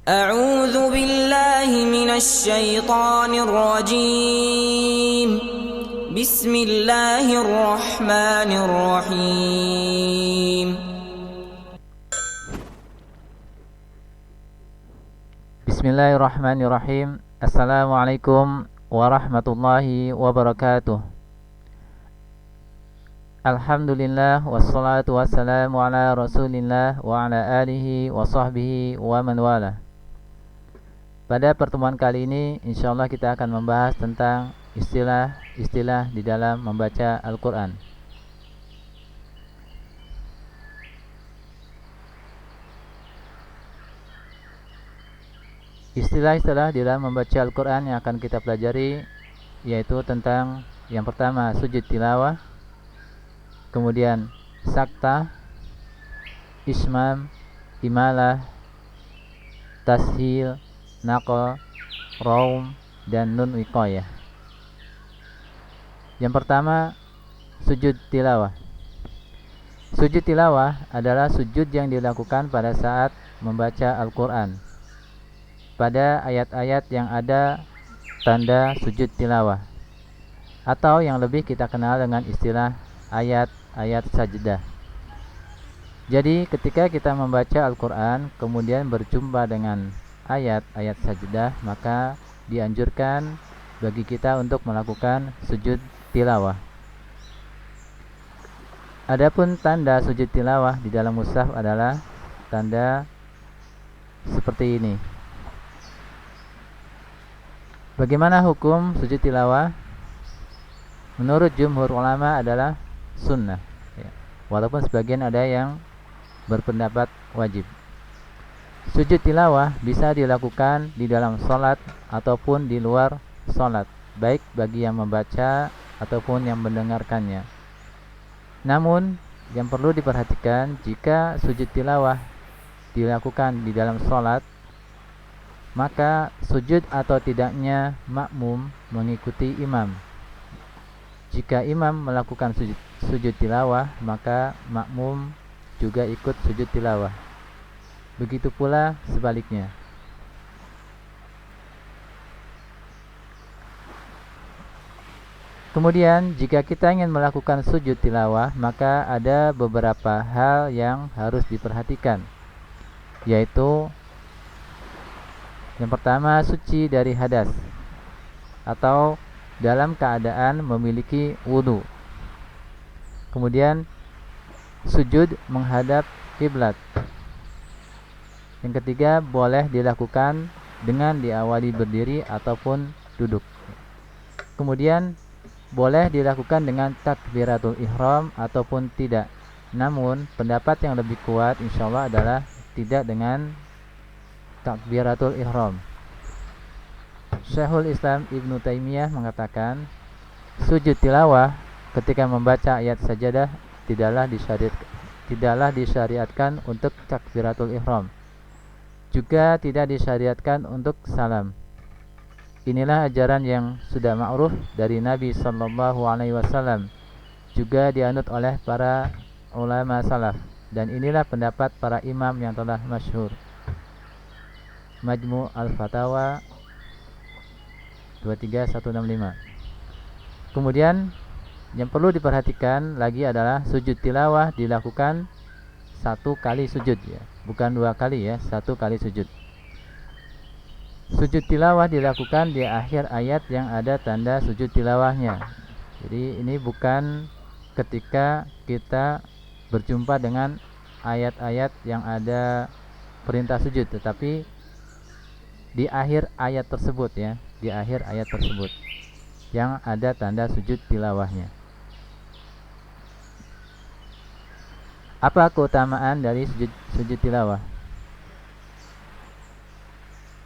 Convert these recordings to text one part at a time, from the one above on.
أعوذ بالله من الشيطان الرجيم. بسم الله الرحمن الرحيم. Bismillahirrahmanirrahim. Assalamualaikum warahmatullahi wabarakatuh. Alhamdulillah wassalatu wassalamu ala rasulillah wa ala alihi wa sahbihi wa man wala. Pada pertemuan kali ini insyaallah kita akan membahas tentang istilah-istilah di dalam membaca Al-Quran. Istilah-istilah di dalam membaca Al-Quran yang akan kita pelajari yaitu tentang yang pertama sujud tilawah, kemudian sakta, ismam, imalah, tashil, naql, raum, dan nun wiqayah. Yang pertama sujud tilawah. Sujud tilawah adalah sujud yang dilakukan pada saat membaca Al-Quran pada ayat-ayat yang ada tanda sujud tilawah, atau yang lebih kita kenal dengan istilah ayat-ayat sajdah. Jadi ketika kita membaca Al-Quran kemudian berjumpa dengan ayat-ayat sajdah, maka dianjurkan bagi kita untuk melakukan sujud tilawah. Adapun tanda sujud tilawah di dalam mushaf adalah tanda seperti ini. Bagaimana hukum sujud tilawah? Menurut jumhur ulama adalah sunnah, walaupun sebagian ada yang berpendapat wajib. Sujud tilawah bisa dilakukan di dalam sholat ataupun di luar sholat, baik bagi yang membaca ataupun yang mendengarkannya. Namun yang perlu diperhatikan, jika sujud tilawah dilakukan di dalam sholat, maka sujud atau tidaknya makmum mengikuti imam. Jika imam melakukan sujud tilawah, maka makmum juga ikut sujud tilawah. Begitu pula sebaliknya. Kemudian jika kita ingin melakukan sujud tilawah, maka ada beberapa hal yang harus diperhatikan, yaitu yang pertama, suci dari hadas atau dalam keadaan memiliki wudu. Kemudian sujud menghadap kiblat. Yang ketiga, boleh dilakukan dengan diawali berdiri ataupun duduk. Kemudian boleh dilakukan dengan takbiratul ihram ataupun tidak. Namun pendapat yang lebih kuat insyaallah adalah tidak dengan takbiratul ihram. Syekhul Islam Ibnu Taimiyah mengatakan, sujud tilawah ketika membaca ayat sajadah tidaklah disyariatkan untuk takbiratul ihram. Juga tidak disyariatkan untuk salam. Inilah ajaran yang sudah ma'ruf dari Nabi sallallahu alaihi wasallam, juga dianut oleh para ulama salaf, dan inilah pendapat para imam yang telah masyhur. Majmu' al-Fatawa 23165. Kemudian yang perlu diperhatikan lagi adalah sujud tilawah dilakukan satu kali sujud, ya, bukan dua kali, ya, satu kali sujud. Sujud tilawah dilakukan di akhir ayat yang ada tanda sujud tilawahnya. Jadi ini bukan ketika kita berjumpa dengan ayat-ayat yang ada perintah sujud, tetapi di akhir ayat tersebut, ya, di akhir ayat tersebut yang ada tanda sujud tilawahnya. Apa keutamaan dari sujud tilawah?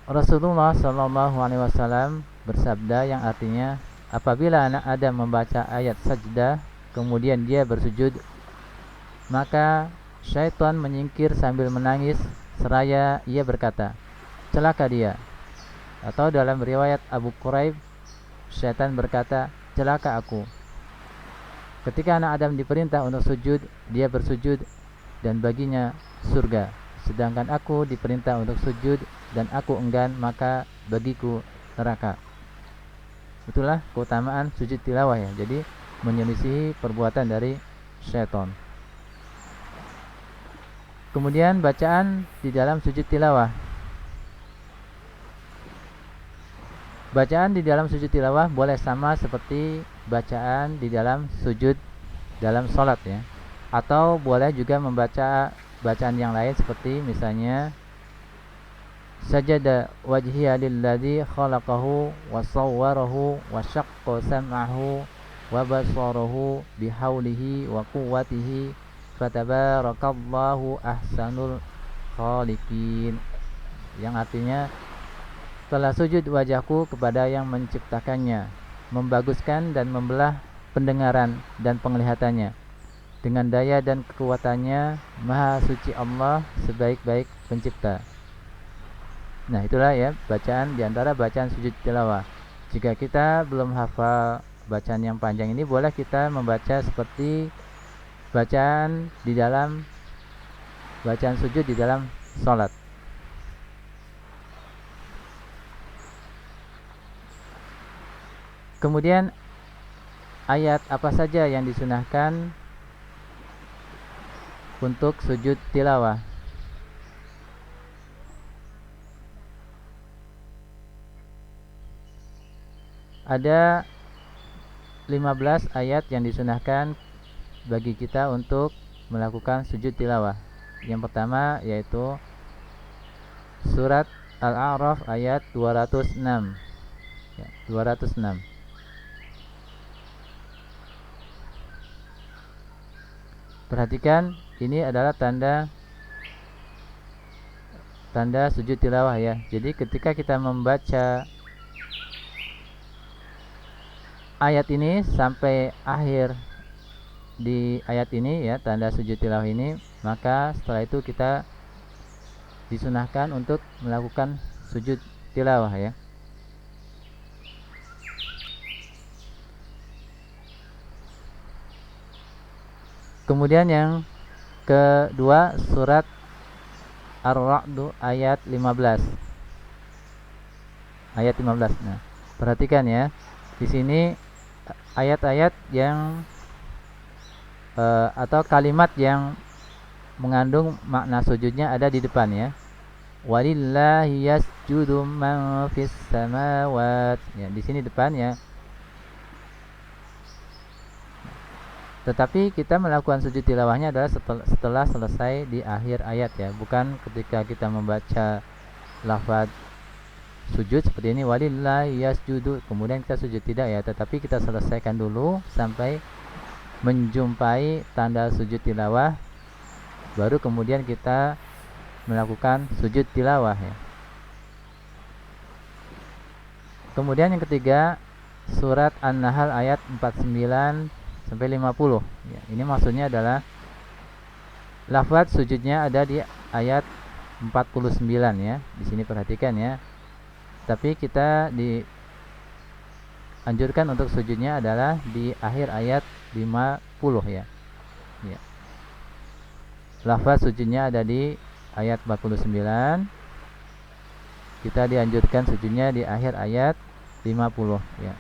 Rasulullah sallallahu alaihi wasallam bersabda yang artinya, apabila anak Adam membaca ayat sajdah kemudian dia bersujud, maka syaitan menyingkir sambil menangis seraya ia berkata, celaka dia. Atau dalam riwayat Abu Quraib, syaitan berkata, celaka aku. Ketika anak Adam diperintah untuk sujud, dia bersujud dan baginya surga. sedangkan aku diperintah untuk sujud dan aku enggan, maka bagiku neraka. Itulah keutamaan sujud tilawah ya. Jadi menyelisihi perbuatan dari syaitan. Kemudian bacaan di dalam sujud tilawah. Bacaan di dalam sujud tilawah boleh sama seperti bacaan di dalam sujud dalam sholat ya. Atau boleh juga membaca bacaan yang lain seperti misalnya sajada wajhiya lilladzi khalaqahu wa sawwarahu wa syaqqa sam'ahu wa basarahu bihaulihi wa quwwatihi fatabarakallahu ahsanul khaliqin, yang artinya telah sujud wajahku kepada yang menciptakannya, membaguskan dan membelah pendengaran dan penglihatannya dengan daya dan kekuatannya, maha suci Allah sebaik-baik pencipta. Nah itulah ya bacaan diantara bacaan sujud tilawah. Jika kita belum hafal bacaan yang panjang ini, boleh kita membaca seperti bacaan di dalam bacaan sujud di dalam sholat. Kemudian ayat apa saja yang disunahkan untuk sujud tilawah? Ada 15 ayat yang disunahkan bagi kita untuk melakukan sujud tilawah. Yang pertama yaitu surat Al-A'raf ayat 206 ya, 206. Perhatikan, ini adalah tanda sujud tilawah ya. Jadi ketika kita membaca ayat ini sampai akhir di ayat ini ya, tanda sujud tilawah ini, maka setelah itu kita disunahkan untuk melakukan sujud tilawah ya. Kemudian yang kedua surat Ar-Ra'd ayat 15. Ayat 15. Nah, perhatikan ya. Di sini ayat-ayat yang atau kalimat yang mengandung makna sujudnya ada di depan ya. Walillahi yasjudu man fis samawat. Ya, di sini depan ya. Tetapi kita melakukan sujud tilawahnya adalah setelah selesai di akhir ayat ya, bukan ketika kita membaca lafaz sujud seperti ini walillahi yasjudu kemudian kita sujud, tidak ya, tetapi kita selesaikan dulu sampai menjumpai tanda sujud tilawah, baru kemudian kita melakukan sujud tilawah ya. Kemudian yang ketiga surat An-Nahl ayat 49 sampai 50 ya, ini maksudnya adalah lafaz sujudnya ada di ayat 49 ya. Di sini perhatikan ya. Tapi kita dianjurkan untuk sujudnya adalah di akhir ayat 50 ya. Ya. Lafaz sujudnya ada di ayat 49. Kita dianjurkan sujudnya di akhir ayat 50 ya.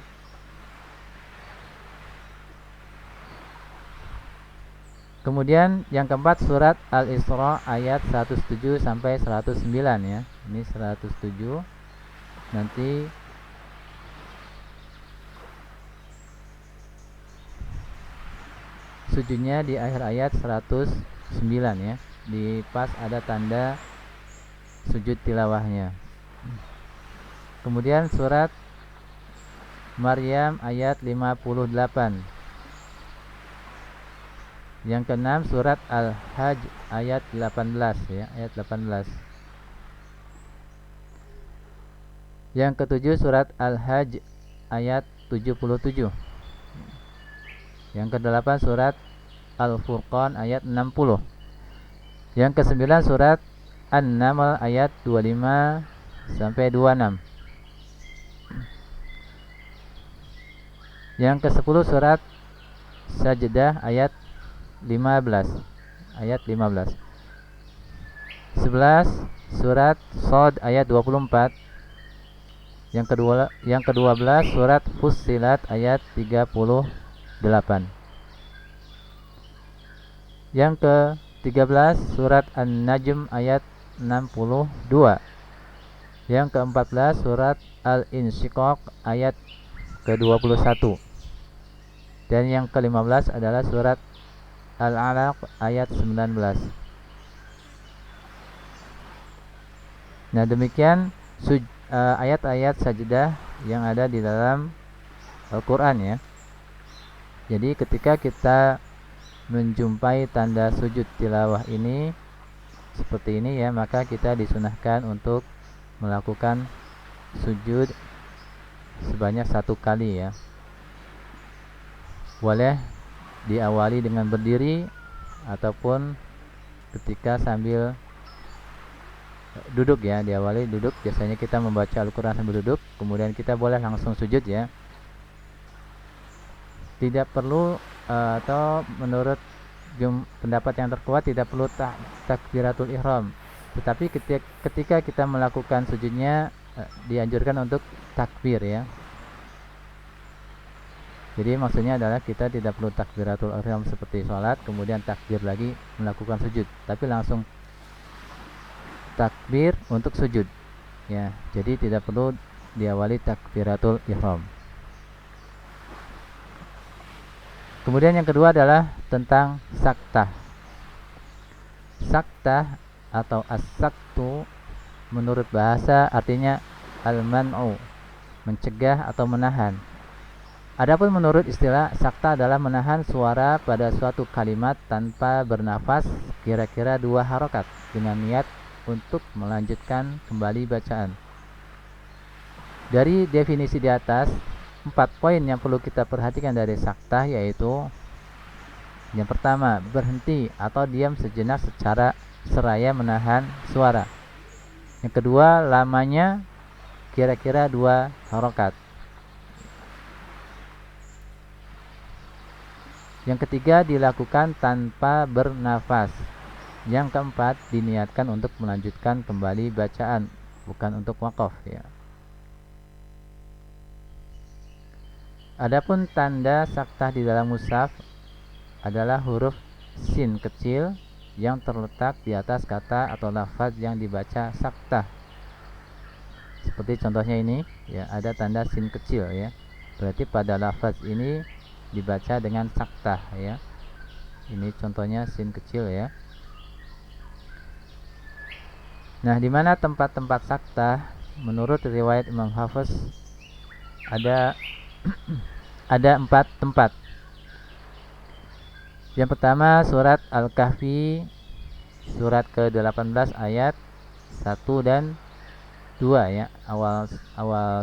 Kemudian yang keempat surat Al-Isra ayat 107 sampai 109 ya. Ini 107. Nanti sujudnya di akhir ayat 109 ya. Di pas ada tanda sujud tilawahnya. Kemudian surat Maryam ayat 58. Yang keenam surat Al-Hajj ayat 18 ya, ayat 18. Yang ketujuh surat Al-Hajj ayat 77. Yang kedelapan surat Al-Furqan ayat 60. Yang kesembilan surat An-Naml ayat 25 sampai 26. Yang kesepuluh surat Sajdah ayat 15. Ayat 15. 11 surat Shad ayat 24. Yang ke-12 surat Fussilat ayat 38. Yang ke-13 surat An-Najm ayat 62. Yang ke-14 surat Al-Insyiqaq ayat ke-21. Dan yang ke-15 adalah surat Al-Alaq ayat 19. Nah, demikian ayat-ayat sajdah yang ada di dalam Al-Quran ya. Jadi ketika kita menjumpai tanda sujud tilawah ini seperti ini ya, maka kita disunahkan untuk melakukan sujud sebanyak 1 kali ya. Boleh diawali dengan berdiri ataupun ketika sambil duduk ya, diawali duduk. Biasanya kita membaca Al-Quran sambil duduk, kemudian kita boleh langsung sujud ya. Tidak perlu atau menurut pendapat yang terkuat tidak perlu takbiratul ihram. Tetapi ketika kita melakukan sujudnya dianjurkan untuk takbir ya. Jadi maksudnya adalah kita tidak perlu takbiratul ihram seperti sholat kemudian takbir lagi melakukan sujud, tapi langsung takbir untuk sujud ya. Jadi tidak perlu diawali takbiratul ihram. Kemudian yang kedua adalah tentang saktah. Saktah atau as-saktu menurut bahasa artinya al-man'u, mencegah atau menahan. Adapun menurut istilah, sakta adalah menahan suara pada suatu kalimat tanpa bernafas kira-kira 2 harokat dengan niat untuk melanjutkan kembali bacaan. Dari definisi di atas, 4 poin yang perlu kita perhatikan dari saktah yaitu: yang pertama, berhenti atau diam sejenak secara seraya menahan suara. Yang kedua, lamanya kira-kira 2 harokat. Yang ketiga, dilakukan tanpa bernafas. Yang keempat, diniatkan untuk melanjutkan kembali bacaan, bukan untuk wakaf ya. Adapun tanda saktah di dalam mushaf adalah huruf sin kecil yang terletak di atas kata atau lafaz yang dibaca saktah. Seperti contohnya ini ya, ada tanda sin kecil ya. Berarti pada lafaz ini dibaca dengan saktah ya. Ini contohnya sin kecil ya. Nah, di mana tempat-tempat saktah? Menurut riwayat Imam Hafiz ada 4 tempat. Yang pertama surat Al-Kahfi surat ke-18 ayat 1 dan 2 ya, awal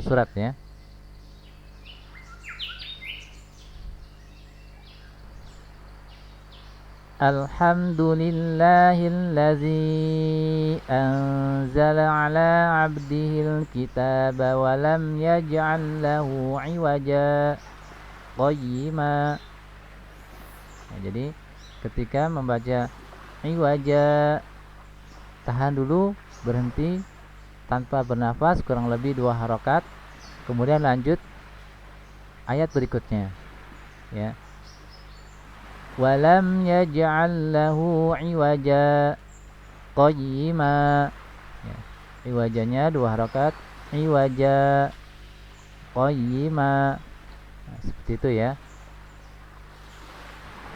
surat ya. Alhamdulillahillazi anzala ala abdihil kitaba wa lam yaj'al lahu iwaja qayyima. Nah, jadi ketika membaca iwaja, tahan dulu, berhenti tanpa bernafas kurang lebih 2 harokat, kemudian lanjut ayat berikutnya ya. Walam yaj'al lahu iwaja qayyima ya. Iwajanya 2 harokat, iwaja qayyima. Nah, seperti itu ya.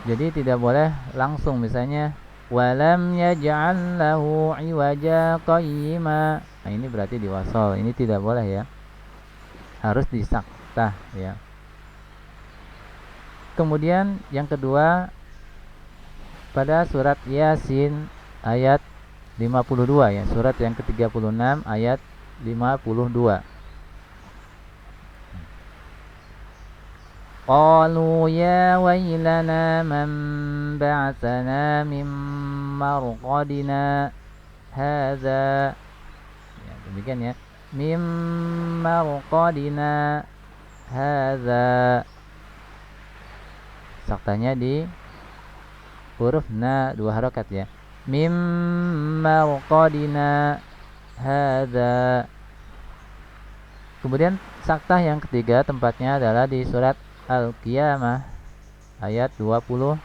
Jadi tidak boleh langsung misalnya walam yaj'al lahu iwaja qayyima. Nah, ini berarti diwasal. Ini tidak boleh ya. Harus disaktah ya. Kemudian yang kedua pada surat Yasin ayat 52 ya, surat yang ke-36 ayat 52. Qalu ya wailana man ba'atsana min marqadina hadza. Ya, demikian ya. Min marqadina hadza. Saktanya di huruf na 2 harokat ya. Mim marqadina hadza. Kemudian saktah yang ketiga tempatnya adalah di surat Al-Qiyamah ayat 27.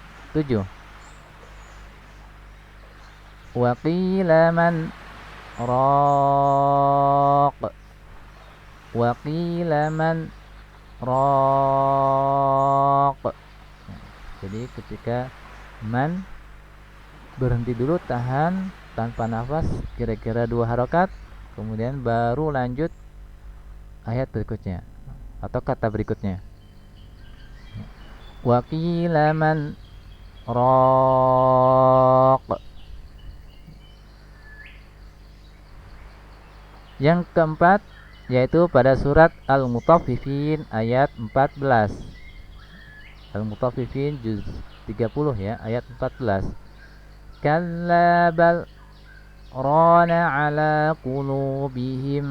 Wa qila man raq. Wa qila man raq. Jadi ketika man berhenti dulu, tahan tanpa nafas kira-kira 2 harokat, kemudian baru lanjut ayat berikutnya atau kata berikutnya. Wa qila man raq. Yang keempat yaitu pada surat Al-Mutaffifin ayat 14. Al-Mutaffifin juz 30 ya, ayat 14. Kalla bal rana ala qulubihim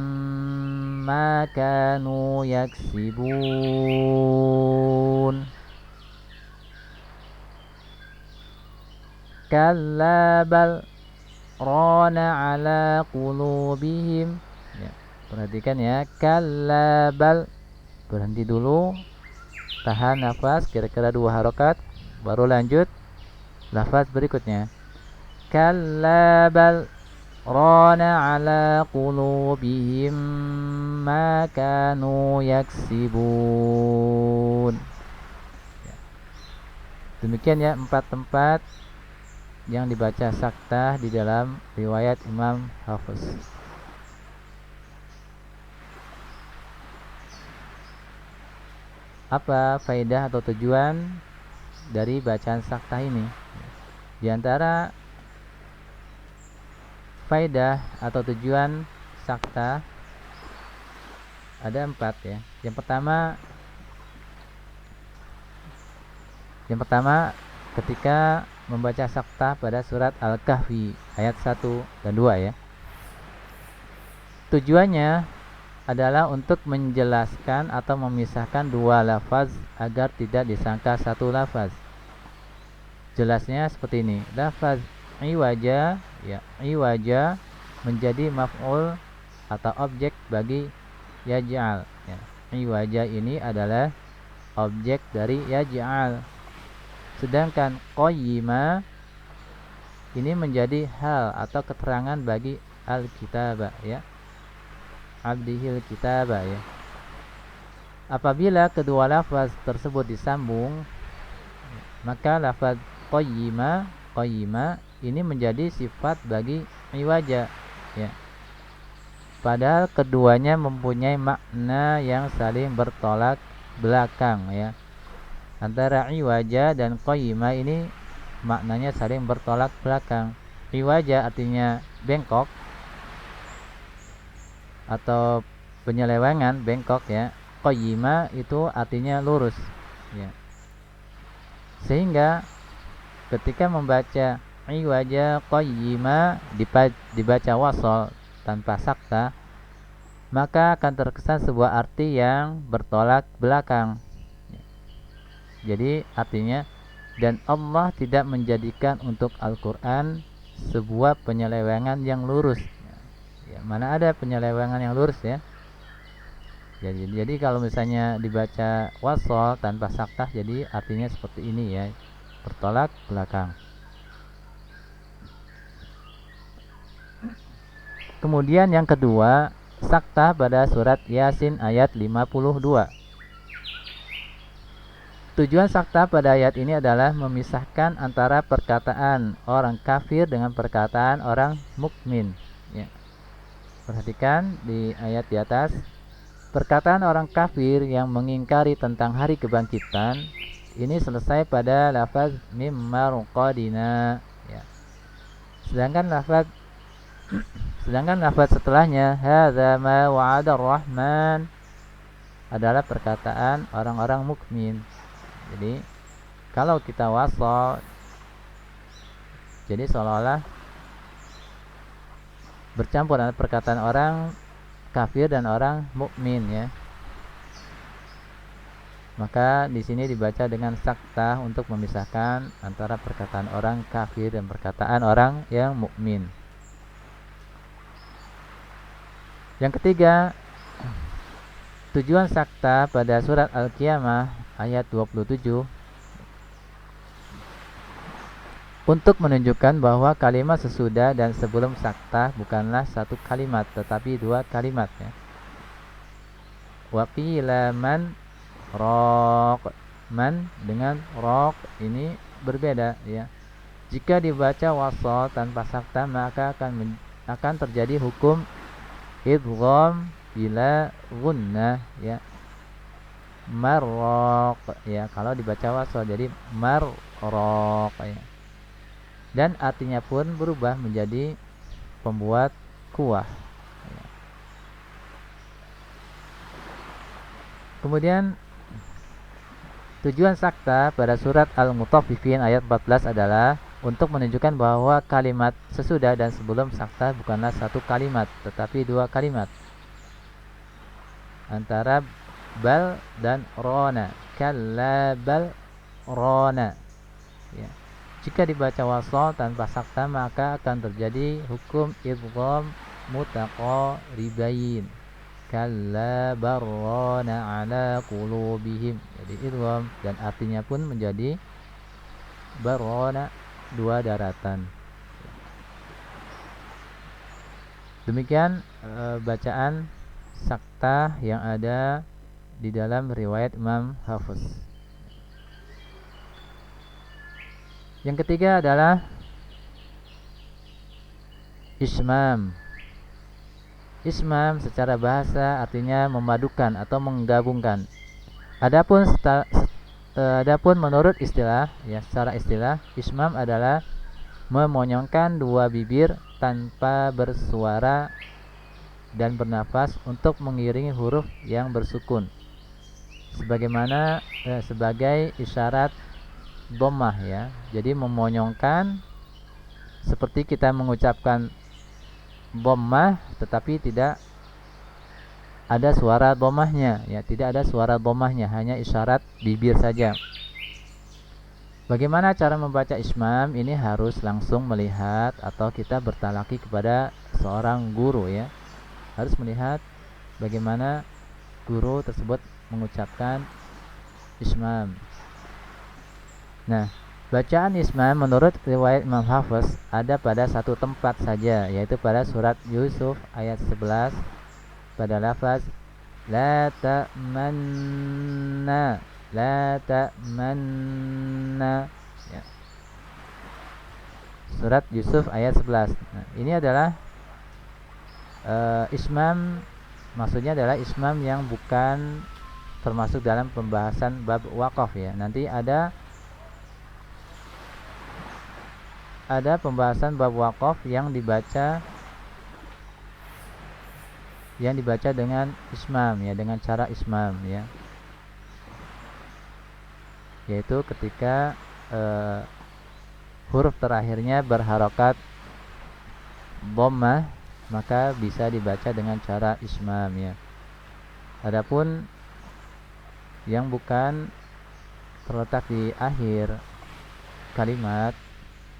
ma kanu yaksibun. Kalla bal rana ala qulubihim. Ya, perhatikan ya, kalla bal, berhenti dulu, tahan nafas kira-kira 2 harokat, baru lanjut lafaz berikutnya. Kalla bal rana ala qulubihim ma kanu yaksibun. Demikian ya 4 tempat yang dibaca saktah di dalam riwayat Imam Hafiz. Apa faedah atau tujuan dari bacaan saktah ini? Di antara faedah atau tujuan saktah ada 4 ya. Yang pertama ketika membaca saktah pada surat Al-Kahfi ayat 1 dan 2 ya. Tujuannya adalah untuk menjelaskan atau memisahkan 2 lafaz agar tidak disangka satu lafaz. Jelasnya seperti ini. Lafaz iwaja ya, iwaja menjadi maf'ul atau objek bagi yaj'al ya. Iwaja ini adalah objek dari yaj'al. Sedangkan qayyima ini menjadi hal atau keterangan bagi al-kitabah ya, abdihil kitabah ya. Apabila kedua lafaz tersebut disambung, maka lafaz qayyima ini menjadi sifat bagi iwaja ya. Padahal keduanya mempunyai makna yang saling bertolak belakang ya. Antara iwaja dan qayyimah ini maknanya saling bertolak belakang. Iwaja artinya bengkok atau penyelewengan, bengkok ya. Qayyimah itu artinya lurus ya. Sehingga ketika membaca iwaja qayyimah dibaca wasol tanpa sakta, maka akan terkesan sebuah arti yang bertolak belakang. Jadi artinya, dan Allah tidak menjadikan untuk Al-Quran sebuah penyelewengan yang lurus ya, mana ada penyelewengan yang lurus ya. Jadi kalau misalnya dibaca wasol tanpa saktah, jadi artinya seperti ini ya, bertolak belakang. Kemudian yang kedua, saktah pada surat Yasin ayat 52. Tujuan saktah pada ayat ini adalah memisahkan antara perkataan orang kafir dengan perkataan orang mukmin ya. Perhatikan di ayat di atas. Perkataan orang kafir yang mengingkari tentang hari kebangkitan ini selesai pada lafaz mim marqadina ya. Sedangkan lafaz setelahnya hadza ma wa'ada ar-rahman adalah perkataan orang-orang mukmin. Jadi kalau kita wasol, jadi seolah-olah bercampur antara perkataan orang kafir dan orang mukmin ya. Maka di sini dibaca dengan saktah untuk memisahkan antara perkataan orang kafir dan perkataan orang yang mukmin. Yang ketiga, tujuan saktah pada surat Al-Qiyamah ayat 27 untuk menunjukkan bahwa kalimat sesudah dan sebelum saktah bukanlah satu kalimat tetapi dua kalimat, ya. Wa qila man raq, man dengan raq ini berbeda, ya. Jika dibaca wasal tanpa saktah maka akan terjadi hukum idgham bila gunnah, ya. Marraq, ya, kalau dibaca wasal jadi marraq, ya. Dan artinya pun berubah menjadi pembuat kuah, ya. Kemudian tujuan saktah pada surat Al-Mutaffifin ayat 14 adalah untuk menunjukkan bahwa kalimat sesudah dan sebelum saktah bukanlah satu kalimat tetapi dua kalimat, antara bal dan rona, kalla bal rona, ya. Jika dibaca wasal tanpa saktah maka akan terjadi hukum idgham mutaqaribain, kalla barrana ala qulubihim, jadi idgham dan artinya pun menjadi barrana, dua daratan. Demikian bacaan saktah yang ada di dalam riwayat Imam Hafiz. Yang ketiga adalah ismam. Ismam secara bahasa artinya memadukan atau menggabungkan. Adapun menurut istilah, ya, secara istilah ismam adalah memonyongkan dua bibir tanpa bersuara dan bernafas untuk mengiringi huruf yang bersukun sebagaimana sebagai isyarat dhammah, ya. Jadi memonyongkan seperti kita mengucapkan dhammah tetapi tidak ada suara dhammahnya, ya, tidak ada suara dhammahnya, hanya isyarat bibir saja. Bagaimana cara membaca ismam? Ini harus langsung melihat atau kita bertalaki kepada seorang guru, ya. Harus melihat bagaimana guru tersebut mengucapkan ismam. Nah, bacaan ismam menurut riwayat Imam Hafiz ada pada satu tempat saja, yaitu pada surat Yusuf ayat 11 pada lafaz la ta'manna, la ta'manna, ya. Surat Yusuf ayat 11. Nah, ini adalah ismam, maksudnya adalah ismam yang bukan termasuk dalam pembahasan bab waqaf, ya. Nanti ada pembahasan bab waqaf yang dibaca dengan ismam, ya, dengan cara ismam, ya. Yaitu ketika huruf terakhirnya berharokat dhammah maka bisa dibaca dengan cara ismam, ya. Adapun yang bukan terletak di akhir kalimat,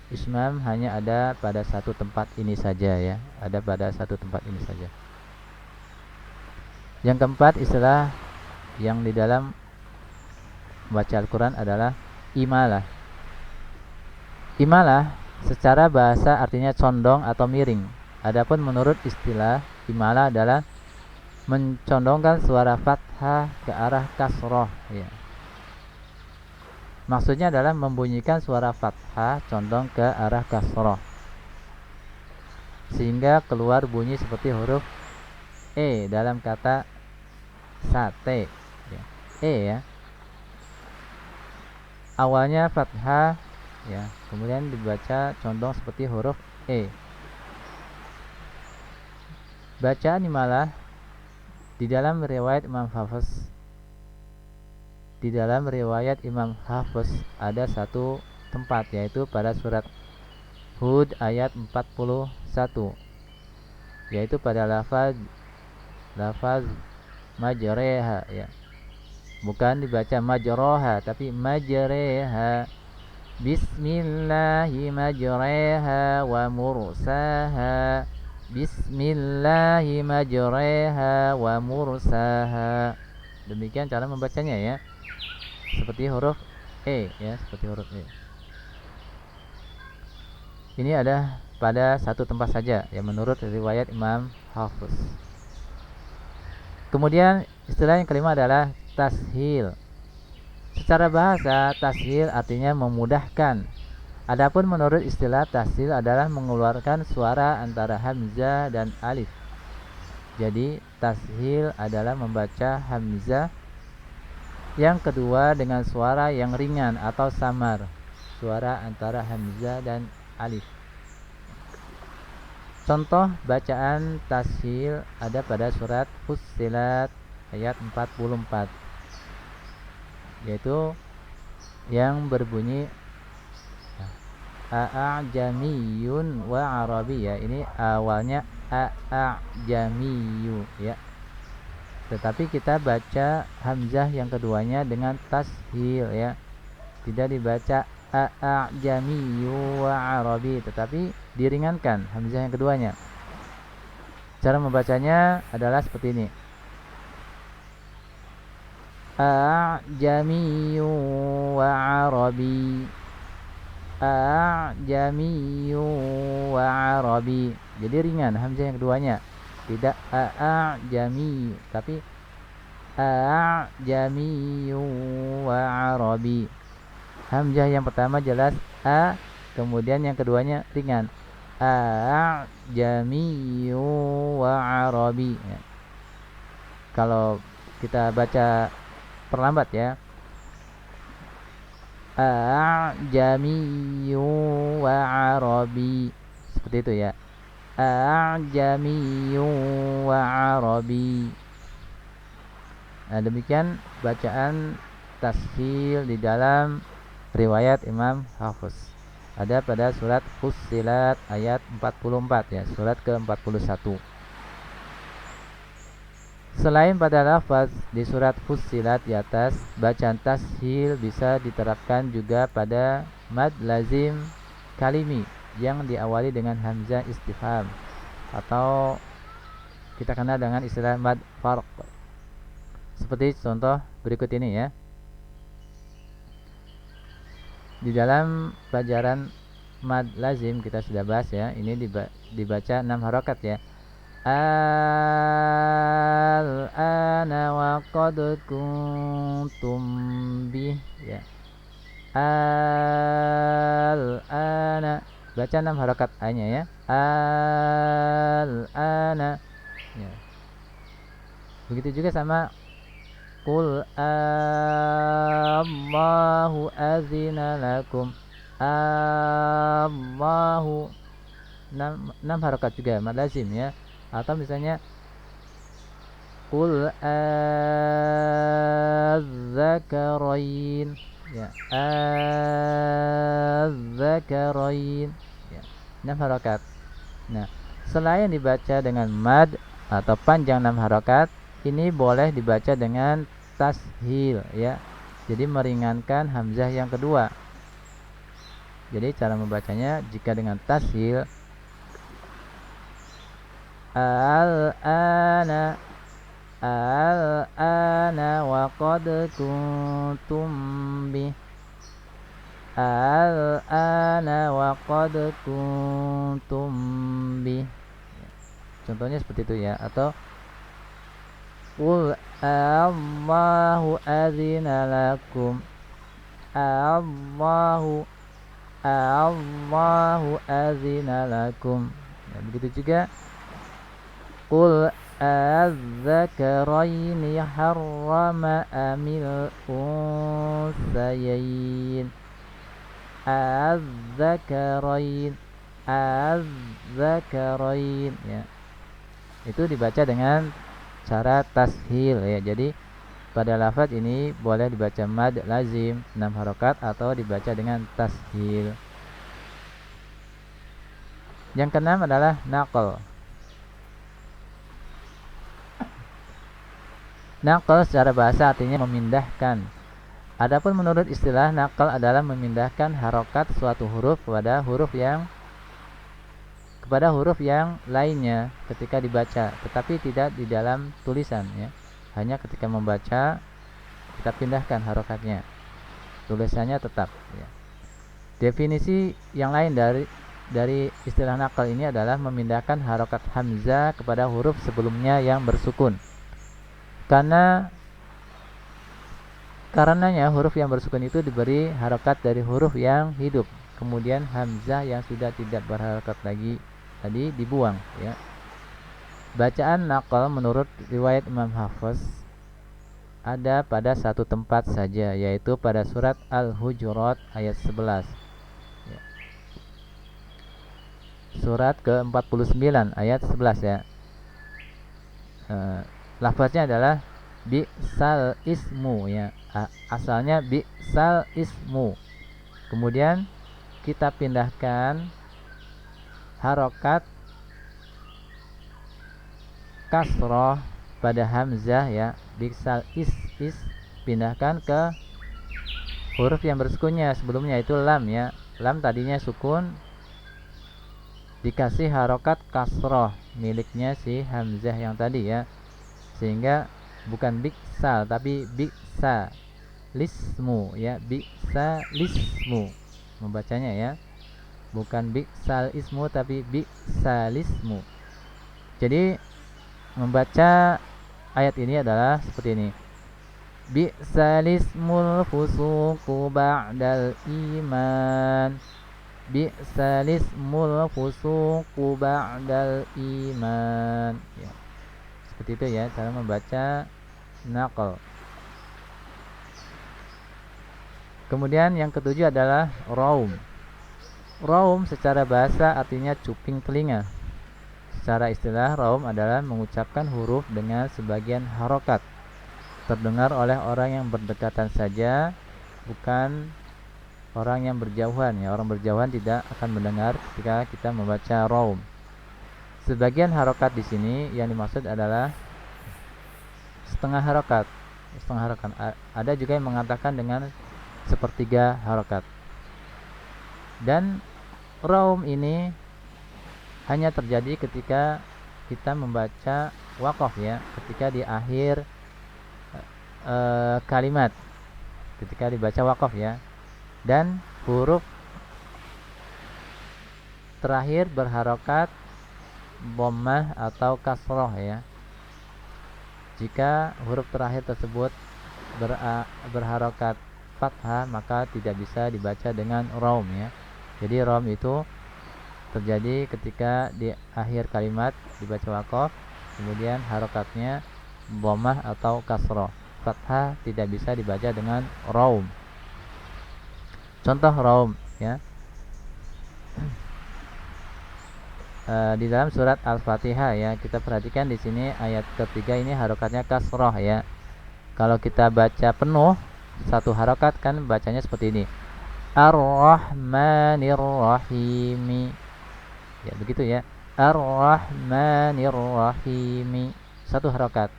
ismam hanya ada pada satu tempat ini saja, ya. Ada pada satu tempat ini saja. Yang keempat, istilah yang di dalam membaca Al-Quran adalah imalah. Imalah secara bahasa artinya condong atau miring. Adapun menurut istilah, imalah adalah mencondongkan suara fathah ke arah kasroh, ya. Maksudnya adalah membunyikan suara fathah condong ke arah kasroh sehingga keluar bunyi seperti huruf E dalam kata sate, ya. E, ya. Awalnya fathah, ya, kemudian dibaca condong seperti huruf E. Bacaan imalah di dalam riwayat Imam Hafiz, ada satu tempat, yaitu pada surat Hud ayat 41, yaitu pada lafaz majreha, ya. bukan dibaca majroha tapi majreha. Bismillahi majreha wa mursaha. Bismillahi majreha wa mursaha. Demikian cara membacanya ya. Seperti huruf E ya, seperti huruf E. Ini ada pada satu tempat saja yang menurut riwayat Imam Hafiz. Kemudian istilah yang kelima adalah tashil. Secara bahasa, tashil artinya memudahkan. Adapun menurut istilah tashil adalah mengeluarkan suara antara hamzah dan alif. Jadi tashil adalah membaca hamzah yang kedua dengan suara yang ringan atau samar. Suara antara hamzah dan alif. Contoh bacaan tashil ada pada surat Fussilat ayat 44, yaitu yang berbunyi a'jamiyun wa arabi ya. Ini awalnya a'jamiyu ya. Tetapi kita baca hamzah yang keduanya dengan tashil ya. Tidak dibaca a'jamiyu wa arabi, tetapi diringankan hamzah yang keduanya. Cara membacanya adalah seperti ini. A'jamiyu wa arabi. A'jamiyu wa arabi. Jadi ringan hamzah yang keduanya. Tidak a'jami, tapi a'jamiyu wa arabi. Hamzah yang pertama jelas a, kemudian yang keduanya ringan. A'jamiyu wa arabi ya. Kalau kita baca perlambat ya. A'jamiyu wa arabi. Seperti itu ya. A'jamiyu wa arabi. Nah, demikian bacaan tashil di dalam riwayat Imam Hafiz. Ada pada surat Fussilat ayat 44 ya, surat ke-41. Selain pada lafaz di surat Fussilat di atas, bacaan tashil bisa diterapkan juga pada mad lazim kalimi yang diawali dengan hamzah istifham atau kita kenal dengan istilah mad farq. Seperti contoh berikut ini ya. Di dalam pelajaran mad lazim kita sudah bahas ya. Ini dibaca 6 harokat ya. Al-ana wa qad kuntum bih ya. Al-ana baca 6 harokat a-nya ya. Al-ana ya. Begitu juga sama Qul Allahu azina lakum. Allahu 6 harokat juga mad lazim ya. Atau misalnya Qul az-zakarain ya. Az-zakarain ya. 6 harokat. Nah, selain dibaca dengan mad atau panjang 6 harokat, ini boleh dibaca dengan tashil ya. Jadi meringankan hamzah yang kedua. Jadi cara membacanya jika dengan tashil al-ana wa qad kuntum bih. Al-ana wa qad kuntum bih. Contohnya seperti itu ya. Atau Qul Allahu azina lakum. Allahu azina lakum. Ya, begitu juga Qul az-zakaraini harrama amil unsayain. Az-zakarain ya. Itu dibaca dengan cara tashil ya. Jadi pada lafaz ini boleh dibaca mad lazim 6 harokat atau dibaca dengan tashil. Yang keenam adalah naql. Naqal secara bahasa artinya memindahkan. Adapun menurut istilah, naqal adalah memindahkan harokat suatu huruf kepada huruf yang lainnya ketika dibaca, tetapi tidak di dalam tulisan ya. Hanya ketika membaca kita pindahkan harokatnya, tulisannya tetap ya. Definisi yang lain dari istilah naqal ini adalah memindahkan harokat hamzah kepada huruf sebelumnya yang bersukun. Karenanya huruf yang bersukun itu diberi harokat dari huruf yang hidup. Kemudian hamzah yang sudah tidak berharokat lagi tadi dibuang ya. Bacaan naqal menurut riwayat Imam Hafiz ada pada satu tempat saja, yaitu pada surat Al-Hujurat ayat 11 ya. Surat ke-49 ayat 11 ya. Lafaznya adalah bi'sal ismu ya. Asalnya bi'sal ismu. Kemudian kita pindahkan harokat kasroh pada hamzah ya. Bi'sal is pindahkan ke huruf yang bersukunnya sebelumnya, itu lam ya. Lam tadinya sukun, dikasih harokat kasroh miliknya si hamzah yang tadi ya, sehingga bukan biksal tapi biksa lismu ya, biksa lismu membacanya ya, bukan biksal ismu tapi biksa lismu. Jadi membaca ayat ini adalah seperti ini: biksal ismul fusuqu ba'dal iman, bi'sal ismul fusuqu ba'dal iman ya. Seperti itu ya cara membaca naqal. Kemudian yang ketujuh adalah raum. Raum secara bahasa artinya cuping telinga. Secara istilah raum adalah mengucapkan huruf dengan sebagian harokat, terdengar oleh orang yang berdekatan saja, bukan orang yang berjauhan ya. Orang berjauhan tidak akan mendengar ketika kita membaca raum. Sebagian harokat di sini yang dimaksud adalah setengah harokat. Ada juga yang mengatakan dengan sepertiga harokat. Dan raum ini hanya terjadi ketika kita membaca waqaf ya, ketika di akhir kalimat, ketika dibaca waqaf ya, dan huruf terakhir berharokat dhammah atau kasroh ya. Jika huruf terakhir tersebut berharokat fathah, maka tidak bisa dibaca dengan raum ya. Jadi raum itu terjadi ketika di akhir kalimat dibaca waqaf, kemudian harokatnya dhammah atau kasroh. Fathah tidak bisa dibaca dengan raum. Contoh raum ya. Di dalam surat Al-Fatihah ya, kita perhatikan di sini ayat ketiga ini harokatnya kasroh ya. Kalau kita baca penuh satu harokat kan bacanya seperti ini, Ar-Rahmanir-Rahim ya, begitu ya, Ar-Rahmanir-Rahim, satu harokat.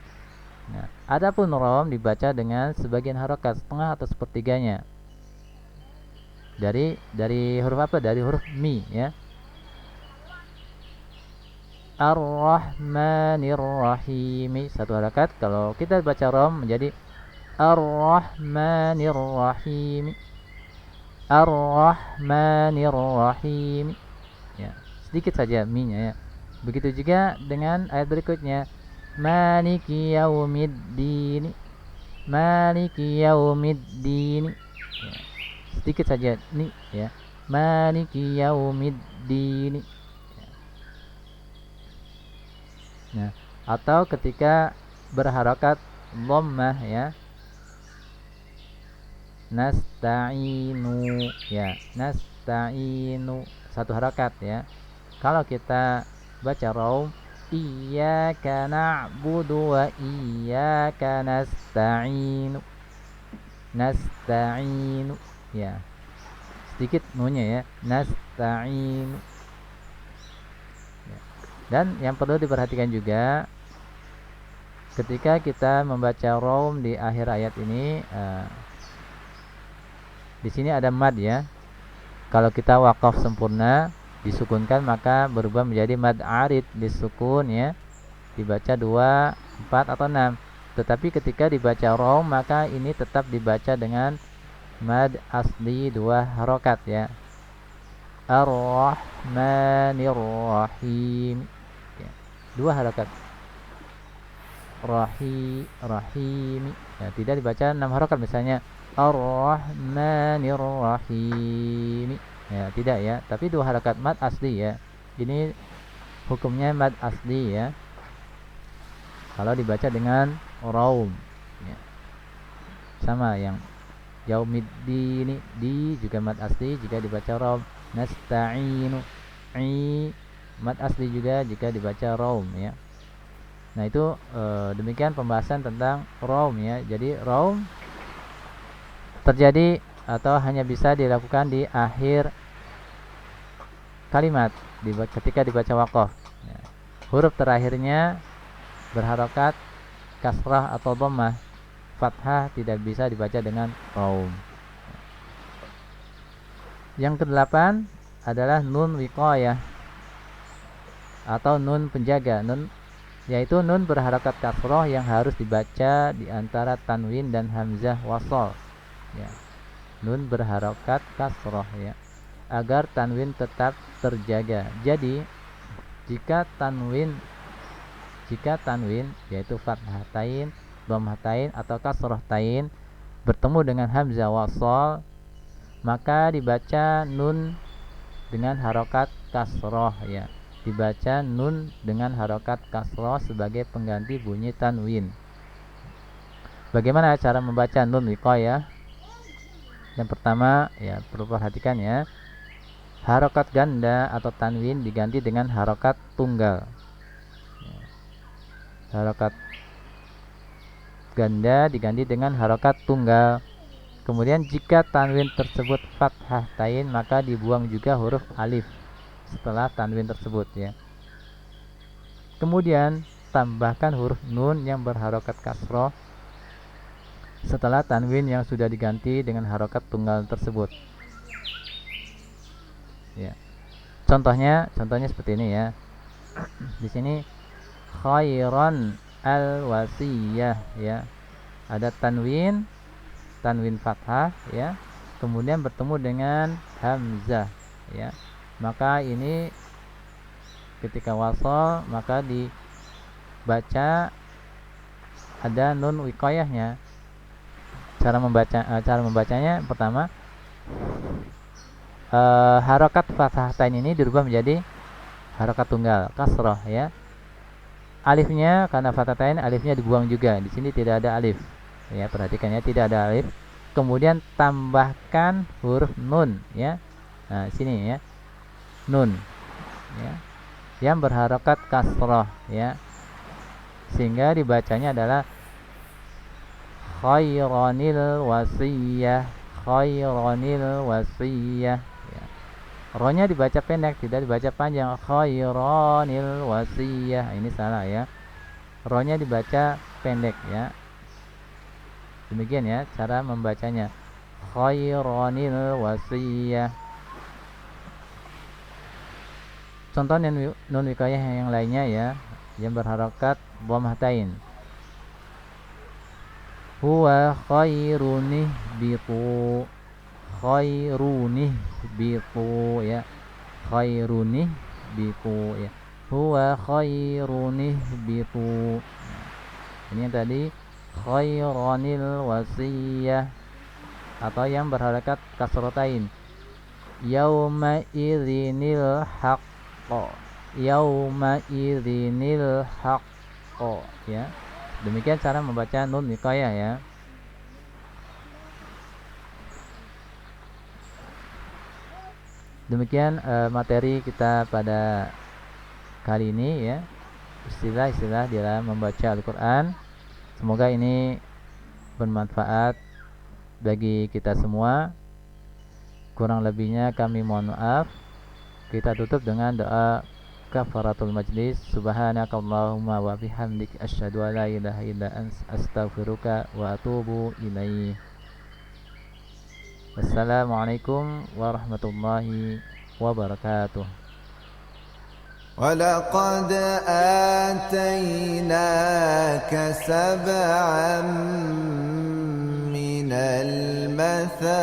Nah, adapun raum dibaca dengan sebagian harokat, setengah atau sepertiganya. Dari huruf apa? Dari huruf mi ya. Ar-Rahmanir-Rahim, satu harakat. Kalau kita baca rom menjadi Ar-Rahmanir-Rahim, Ar-Rahmanir-Rahim ya, sedikit saja mi-nya ya. Begitu juga dengan ayat berikutnya, Maliki Yaumiddin, Maliki Yaumiddin ya, sedikit saja ni ya, Maliki Yaumiddin. Nah, atau ketika berharokat dhammah ya, nasta'inu ya, nasta'inu, satu harokat ya. Kalau kita baca raum, iyyaka na'budu wa iyyaka nasta'inu, nasta'inu ya, sedikit nunya ya, nasta'inu. Dan yang perlu diperhatikan juga, ketika kita membaca raum di akhir ayat ini, di sini ada mad ya. Kalau kita wakaf sempurna disukunkan maka berubah menjadi mad arid disukun ya. Dibaca 2, 4 atau 6. Tetapi ketika dibaca raum maka ini tetap dibaca dengan mad asli 2 harokat ya. Ar-Rahmanir Rahim ya. 2 harokat. Rahim ya, tidak dibaca 6 harokat misalnya Ar-Rahmanir Rahim ya, tidak ya, tapi 2 harokat mad asli ya. Ini hukumnya mad asli ya kalau dibaca dengan raum ya. Sama yang Yaumiddin, di juga mad asli jika dibaca raum. Nasta'inu, mad asli juga jika dibaca raum ya. Nah itu demikian pembahasan tentang raum ya. Jadi raum terjadi atau hanya bisa dilakukan di akhir kalimat ketika dibaca waqaf ya. Huruf terakhirnya berharokat kasrah atau dhammah. Fathah tidak bisa dibaca dengan raum. Yang ke-8 adalah nun wiqayah atau nun penjaga, yaitu nun berharokat kasroh yang harus dibaca di antara tanwin dan hamzah wasol ya. Nun berharokat kasroh ya, agar tanwin tetap terjaga. Jadi jika tanwin yaitu fathatain, dhammatain atau kasrohtain bertemu dengan hamzah wasol, maka dibaca nun dengan harokat kasroh ya. Dibaca nun dengan harokat kasroh sebagai pengganti bunyi tanwin. Bagaimana cara membaca nun wiqayah? Yang pertama ya, perlu perhatikan ya, harokat ganda atau tanwin diganti dengan harokat tunggal ya. Harokat ganda diganti dengan harokat tunggal. Kemudian jika tanwin tersebut fathah tain, maka dibuang juga huruf alif setelah tanwin tersebut ya. Kemudian tambahkan huruf nun yang berharokat kasroh setelah tanwin yang sudah diganti dengan harokat tunggal tersebut ya. Contohnya seperti ini ya. Di sini khairan al-wasiyah ya. Ada tanwin fathah ya, kemudian bertemu dengan hamzah ya. Maka ini ketika wasol maka dibaca ada nun wiqayahnya. Cara membacanya pertama, harokat fathatain ini dirubah menjadi harokat tunggal kasroh ya. Alifnya karena fathatain alifnya dibuang juga. Di sini tidak ada alif. Ya, perhatikan ya, tidak ada alif. Kemudian tambahkan huruf nun ya. Nah, sini ya. Nun ya. Yang berharokat kasroh ya. Sehingga dibacanya adalah khairanil wasiyah, khairanil wasiyah ya. Ro-nya dibaca pendek, tidak dibaca panjang. Khairanil wasiyah. Ini salah ya. Ro-nya dibaca pendek ya. Demikian ya cara membacanya. Khairanil wasiyah. Contoh nun wiqayah yang lainnya ya, yang berharokat dhammatain. Huwa khairunih bitu, khairunih bitu ya. Khairunih bitu ya. Huwa khairunih bitu. Ini yang tadi khairanil wasiyah atau yang berharokat kasrotain. Yauma idzinil haqqo, yauma idzinil haqqo ya. Demikian cara membaca nun wiqayah ya. Demikian materi kita pada kali ini ya, istilah-istilah dalam membaca Al-Quran. Semoga ini bermanfaat bagi kita semua. Kurang lebihnya kami mohon maaf. Kita tutup dengan doa kafaratul majlis. Subhanakallahumma wa bihamdik asyhadu an la ilaha illa anta astaghfiruka wa atubu ilaik. Wassalamualaikum warahmatullahi wabarakatuh. ولقد آتيناك سبعا من المثاني